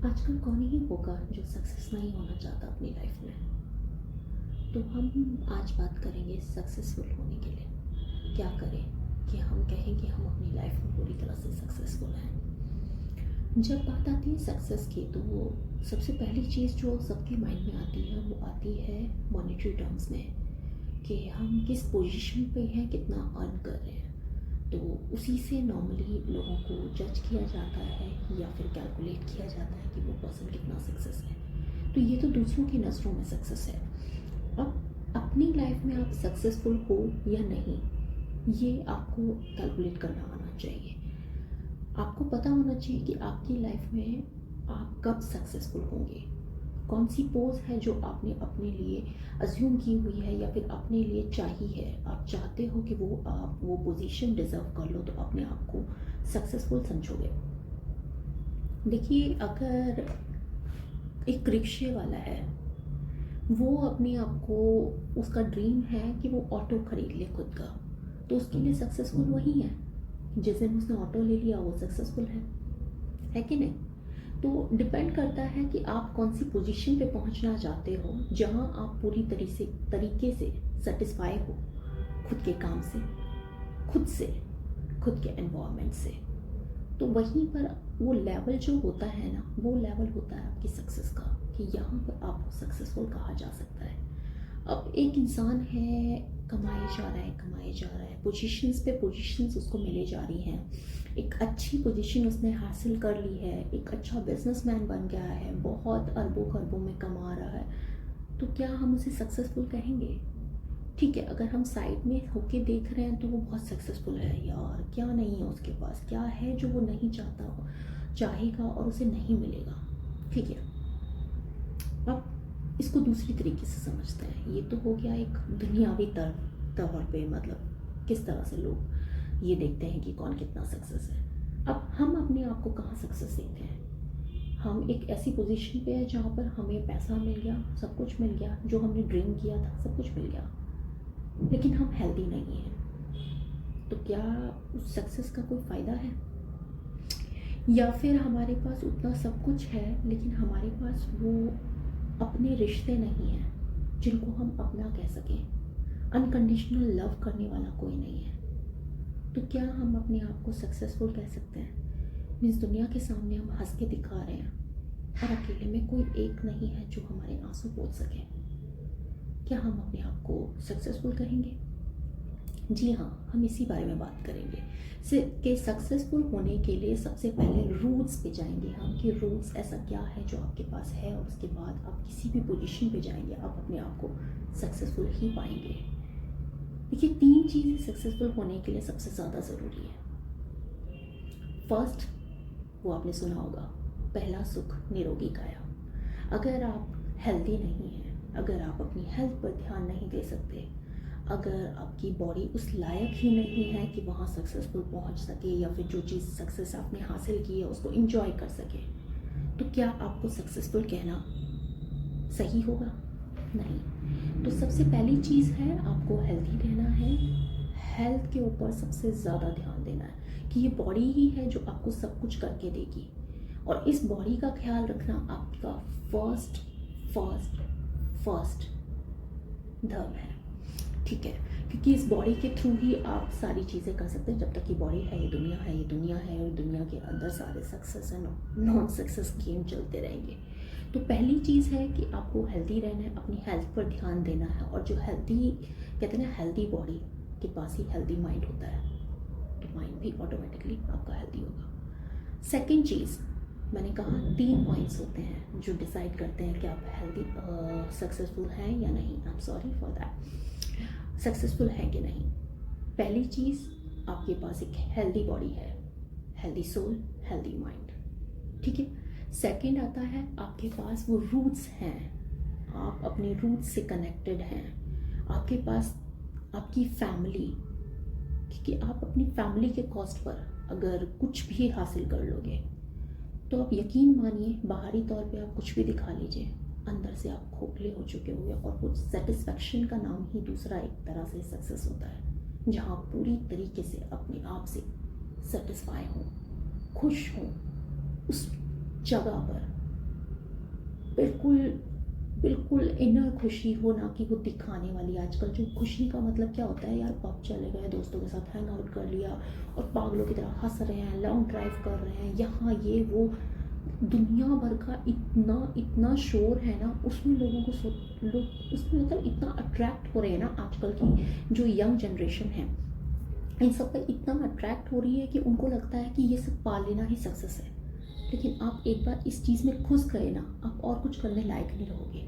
आजकल कौन ही होगा जो सक्सेस नहीं होना चाहता अपनी लाइफ में। तो हम आज बात करेंगे सक्सेसफुल होने के लिए क्या करें कि हम कहें कि हम अपनी लाइफ में पूरी तरह से सक्सेसफुल हैं। जब बात आती है सक्सेस की तो वो सबसे पहली चीज़ जो सबके माइंड में आती है वो आती है मॉनेटरी टर्म्स में कि हम किस पोजीशन पे हैं, कितना अर्न कर रहे हैं। तो उसी से नॉर्मली लोगों को जज किया जाता है या फिर कैलकुलेट किया जाता है कि वो पर्सन कितना सक्सेस है। तो ये तो दूसरों की नज़रों में सक्सेस है। अब अपनी लाइफ में आप सक्सेसफुल हो या नहीं, ये आपको कैलकुलेट करना आना चाहिए। आपको पता होना चाहिए कि आपकी लाइफ में आप कब सक्सेसफुल होंगे, कौन सी पोज है जो आपने अपने लिए अज्यूम की हुई है या फिर अपने लिए चाहिए है। आप चाहते हो कि वो आप वो पोजीशन डिज़र्व कर लो तो अपने आप को सक्सेसफुल समझोगे। देखिए, अगर एक रिक्शे वाला है, वो अपने आप को, उसका ड्रीम है कि वो ऑटो खरीद ले खुद का, तो उसके लिए सक्सेसफुल वही है। जिस दिन उसने ऑटो ले लिया वो सक्सेसफुल है कि नहीं। तो डिपेंड करता है कि आप कौन सी पोजीशन पे पहुंचना चाहते हो जहां आप पूरी तरीके से सेटिस्फाई हो खुद के काम से, खुद से, खुद के एनवायरनमेंट से। तो वहीं पर वो लेवल जो होता है ना, वो लेवल होता है आपकी सक्सेस का कि यहाँ पर आपको सक्सेसफुल कहा जा सकता है। अब एक इंसान है, कमाए जा रहा है, पोजीशंस पे पोजीशंस उसको मिले जा रही हैं, एक अच्छी पोजीशन उसने हासिल कर ली है, एक अच्छा बिजनेसमैन बन गया है, बहुत अरबों खरबों में कमा रहा है, तो क्या हम उसे सक्सेसफुल कहेंगे? ठीक है, अगर हम साइड में होके देख रहे हैं तो वो बहुत सक्सेसफुल है यार, क्या नहीं है उसके पास, क्या है जो वो नहीं चाहता हो, चाहेगा और उसे नहीं मिलेगा। ठीक है, अब इसको दूसरी तरीके से समझते हैं। ये तो हो गया एक दुनियावी तौर पे, मतलब किस तरह से लोग ये देखते हैं कि कौन कितना सक्सेस है। अब हम अपने आप को कहाँ सक्सेस देखते हैं? हम एक ऐसी पोजीशन पे है जहाँ पर हमें पैसा मिल गया, सब कुछ मिल गया, जो हमने ड्रीम किया था सब कुछ मिल गया, लेकिन हम हेल्दी नहीं हैं। तो क्या उस सक्सेस का कोई फ़ायदा है? या फिर हमारे पास उतना सब कुछ है लेकिन हमारे पास वो अपने रिश्ते नहीं हैं जिनको हम अपना कह सकें, अनकंडीशनल लव करने वाला कोई नहीं है। तो क्या हम अपने आप को सक्सेसफुल कह सकते हैं? मीन्स दुनिया के सामने हम हंस के दिखा रहे हैं और अकेले में कोई एक नहीं है जो हमारे आंसू पोंछ सके। क्या हम अपने आप को सक्सेसफुल कहेंगे? जी हाँ, हम इसी बारे में बात करेंगे कि सक्सेसफुल होने के लिए सबसे पहले रूट्स पे जाएंगे हम, कि रूट्स ऐसा क्या है जो आपके पास है, और उसके बाद आप किसी भी पोजीशन पे जाएंगे आप अपने आप को सक्सेसफुल ही पाएंगे। देखिए, 3 चीज़ें सक्सेसफुल होने के लिए सबसे ज़्यादा ज़रूरी है। फर्स्ट, वो आपने सुना होगा, पहला सुख निरोगी काया। अगर आप हेल्दी नहीं हैं, अगर आप अपनी हेल्थ पर ध्यान नहीं दे सकते, अगर आपकी बॉडी उस लायक ही नहीं है कि वहाँ सक्सेसफुल पहुँच सके या फिर जो चीज़ सक्सेस आपने हासिल की है उसको इंजॉय कर सके, तो क्या आपको सक्सेसफुल कहना सही होगा? नहीं। तो सबसे पहली चीज़ है, आपको हेल्दी रहना है। हेल्थ के ऊपर सबसे ज़्यादा ध्यान देना है कि ये बॉडी ही है जो आपको सब कुछ करके देगी, और इस बॉडी का ख्याल रखना आपका फर्स्ट फर्स्ट फर्स्ट धर्म है। ठीक है, क्योंकि इस बॉडी के थ्रू ही आप सारी चीज़ें कर सकते हैं। जब तक ये बॉडी है, ये दुनिया है, ये दुनिया है, और दुनिया के अंदर सारे success and non success game चलते रहेंगे। तो पहली चीज़ है कि आपको हेल्दी रहना है, अपनी हेल्थ पर ध्यान देना है, और जो हेल्दी कहते हैं ना, हेल्दी बॉडी के पास ही हेल्दी माइंड होता है, तो माइंड भी ऑटोमेटिकली आपका हेल्दी होगा। सेकेंड चीज़, मैंने कहा 3 पॉइंट्स होते हैं जो डिसाइड करते हैं कि आप हेल्दी सक्सेसफुल हैं या नहीं। I am sorry for that, successful है कि नहीं। पहली चीज़, आपके पास एक हेल्दी बॉडी है, हेल्दी सोल, हेल्दी माइंड। ठीक है। सेकंड आता है, आपके पास वो रूट्स हैं, आप अपने रूट्स से कनेक्टेड हैं, आपके पास आपकी फैमिली, क्योंकि आप अपनी फैमिली के कॉस्ट पर अगर कुछ भी हासिल कर लोगे तो आप यकीन मानिए, बाहरी तौर पे आप कुछ भी दिखा लीजिए, अंदर से आप खोखले हो चुके होंगे। और वो सेटिस्फैक्शन का नाम ही दूसरा एक तरह से सक्सेस होता है, जहाँ आप पूरी तरीके से अपने आप से सेटिस्फाई हो, खुश हो उस जगह पर, बिल्कुल बिल्कुल इनर खुशी हो, ना कि वो दिखाने वाली। आजकल जो खुशी का मतलब क्या होता है यार, पब चले गए, दोस्तों के साथ हैंग आउट कर लिया और पागलों की तरह हंस रहे हैं, लॉन्ग ड्राइव कर रहे हैं, यहाँ ये वो, दुनिया भर का इतना इतना शोर है ना, उसमें लोगों को लोग उसमें मतलब इतना अट्रैक्ट हो रहे हैं ना, आजकल की जो यंग जनरेशन है इन सब पर इतना अट्रैक्ट हो रही है कि उनको लगता है कि ये सब पा लेना ही सक्सेस है। लेकिन आप एक बार इस चीज़ में घुस गए ना, आप और कुछ करने लायक नहीं रहोगे।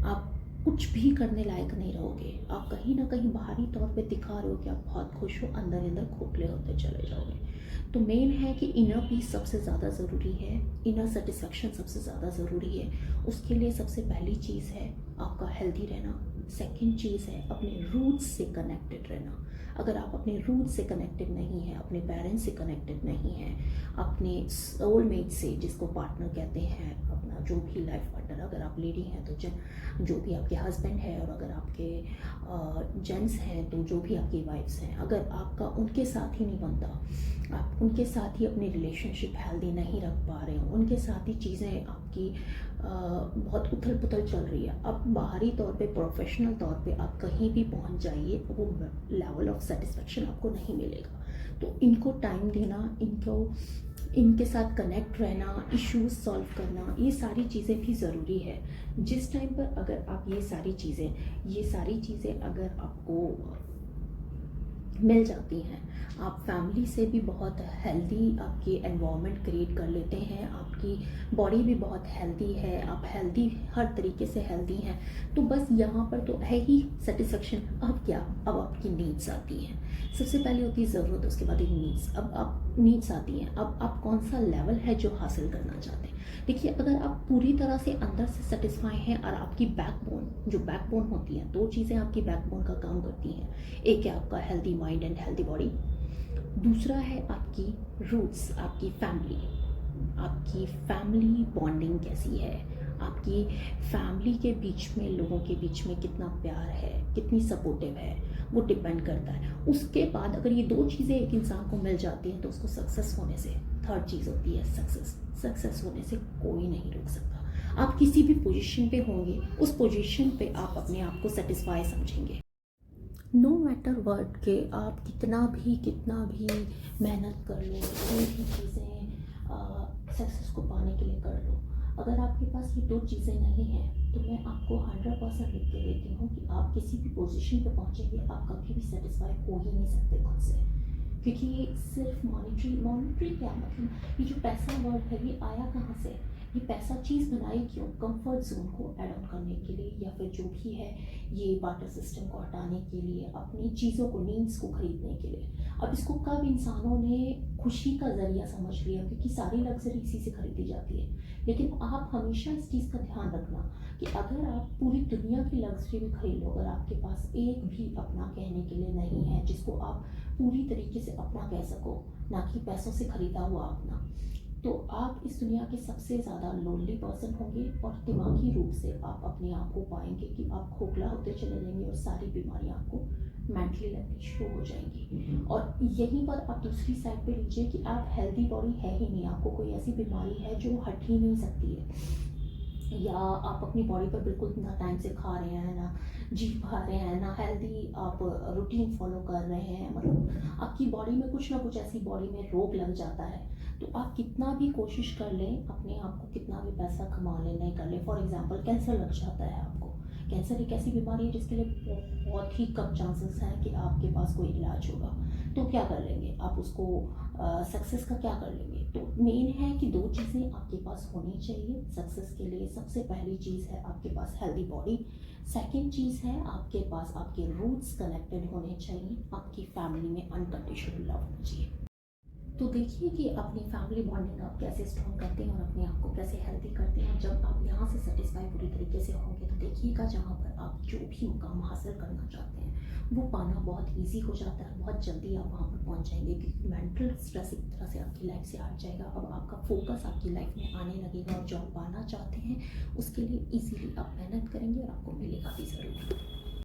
आप कुछ भी करने लायक नहीं रहोगे। आप कहीं ना कहीं बाहरी तौर पे दिखा रहे हो कि आप बहुत खुश हो, अंदर अंदर खोखले होते चले जाओगे। तो मेन है कि इनर पीस सबसे ज़्यादा ज़रूरी है, इनर सेटिस्फेक्शन सबसे ज़्यादा ज़रूरी है। उसके लिए सबसे पहली चीज़ है आपका हेल्दी रहना। सेकंड चीज़ है अपने रूट्स से कनेक्टेड रहना। अगर आप अपने रूट से कनेक्टेड नहीं हैं, अपने पेरेंट्स से कनेक्टेड नहीं हैं, अपने सोलमेट से, जिसको पार्टनर कहते हैं, अपना जो भी लाइफ पार्टनर, अगर आप लेडी हैं तो जो भी आपके हस्बैंड है, और अगर आपके जेंट्स हैं तो जो भी आपकी वाइफ्स हैं, अगर आपका उनके साथ ही नहीं बनता, आप उनके साथ ही अपनी रिलेशनशिप हेल्दी नहीं रख पा रहे हो, उनके साथ ही चीज़ें आपकी बहुत उथल पुथल चल रही है, अब बाहरी तौर पे, प्रोफेशनल तौर पे आप कहीं भी पहुंच जाइए, वो लेवल ऑफ सेटिस्फेक्शन आपको नहीं मिलेगा। तो इनको टाइम देना, इनके साथ कनेक्ट रहना, इश्यूज सॉल्व करना, ये सारी चीज़ें भी ज़रूरी है। जिस टाइम पर अगर आप ये सारी चीज़ें अगर आपको मिल जाती हैं, आप फैमिली से भी बहुत हेल्दी आपकी एनवायरनमेंट क्रिएट कर लेते हैं, आपकी बॉडी भी बहुत हेल्दी है, आप हेल्दी हर तरीके से हेल्दी हैं, तो बस यहाँ पर तो है ही सेटिस्फेक्शन। अब क्या, अब आपकी नीड्स आती हैं। सबसे पहले होती है ज़रूरत, उसके बाद एक नीड्स। अब आप नीड्स आती हैं, अब आप कौन सा लेवल है जो हासिल करना चाहते हैं। देखिए, अगर आप पूरी तरह से अंदर से सेटिस्फाई हैं और आपकी बैकबोन, जो बैकबोन होती है, दो चीज़ें आपकी बैकबोन का काम करती हैं। एक है आपका healthy mind and healthy body, दूसरा है आपकी रूट्स, आपकी फैमिली बॉन्डिंग कैसी है, आपकी फैमिली के बीच में, लोगों के बीच में कितना प्यार है, कितनी सपोर्टिव है, वो डिपेंड करता है। उसके बाद अगर ये दो चीज़ें एक इंसान को मिल जाती हैं तो उसको सक्सेस होने से, थर्ड चीज़ होती है सक्सेस होने से कोई नहीं रोक सकता। आप किसी भी पोजीशन पे होंगे, उस पोजीशन पे आप अपने आप को सेटिस्फाई समझेंगे। नो मैटर वर्ड के आप कितना भी मेहनत कर लो, कोई भी चीज़ें सक्सेस को पाने के लिए कर लो, अगर आपके पास ये दो चीज़ें नहीं हैं तो मैं आपको 100% लिख के देती हूँ कि आप किसी भी पोजीशन पे पहुँचेंगे, आप कभी भी सेटिस्फाई हो ही नहीं सकते खुद से। क्योंकि ये सिर्फ मॉनिटरी क्या मतलब, ये जो पैसा वर्ड है ये आया कहाँ से, ये पैसा चीज़ बनाई क्यों, कंफर्ट जोन को ऐड ऑन करने के लिए, या फिर जो भी है ये बाटर सिस्टम को हटाने के लिए, अपनी चीज़ों को, नीड्स को खरीदने के लिए। अब इसको कब इंसानों ने खुशी का ज़रिया समझ लिया, क्योंकि सारी लग्जरी इसी से खरीदी जाती है। लेकिन आप हमेशा इस चीज़ का ध्यान रखना कि अगर आप पूरी दुनिया की लग्जरी भी खरीद लो, अगर आपके पास एक भी अपना कहने के लिए नहीं है जिसको आप पूरी तरीके से अपना कह सको, ना कि पैसों से खरीदा हुआ अपना, तो आप इस दुनिया के सबसे ज़्यादा लोनली पर्सन होंगे, और दिमागी रूप से आप अपने आप को पाएंगे कि आप खोखला होते चले जाएंगे और सारी बीमारियां आपको मेंटली लगनी शुरू हो जाएंगी। और यहीं पर आप दूसरी साइड पे लीजिए कि आप हेल्दी बॉडी है ही नहीं, आपको कोई ऐसी बीमारी है जो हट ही नहीं सकती है, या आप अपनी बॉडी पर बिल्कुल ना टाइम से खा रहे हैं, ना जी पा रहे हैं, ना हेल्दी आप रूटीन फॉलो कर रहे हैं, मतलब आपकी बॉडी में कुछ ना कुछ ऐसी बॉडी में रोग लग जाता है, तो आप कितना भी कोशिश कर लें, अपने आप को कितना भी पैसा कमा लें, नहीं कर लें, फॉर एग्जांपल कैंसर लग जाता है आपको। कैंसर एक ऐसी बीमारी है जिसके लिए बहुत ही कम चांसेस हैं कि आपके पास कोई इलाज होगा, तो क्या कर लेंगे आप उसको, सक्सेस का क्या कर लेंगे। तो मेन है कि दो चीज़ें आपके पास होनी चाहिए सक्सेस के लिए। सबसे पहली चीज़ है आपके पास हेल्दी बॉडी, सेकंड चीज़ है आपके पास आपके रूट्स कनेक्टेड होने चाहिए, आपकी फैमिली में अनकंडीशनल लव होना चाहिए। तो देखिए कि अपनी फैमिली बॉन्डिंग आप कैसे स्ट्रॉन्ग करते हैं और अपने आप को कैसे हेल्दी करते हैं। जब आप यहाँ से सेटिस्फाई पूरी तरीके से होंगे तो देखिएगा जहाँ पर आप जो भी मुकाम हासिल करना चाहते हैं वो पाना बहुत इजी हो जाता है, बहुत जल्दी आप वहाँ पर पहुँच जाएंगे, क्योंकि मेंटल स्ट्रेस एक तरह से आपकी लाइफ से हट जाएगा। अब आपका फोकस आपकी लाइफ में आने लगेगा और जो आप पाना चाहते हैं उसके लिए ईजीली आप मेहनत करेंगे और आपको मिलेगा भी ज़रूर।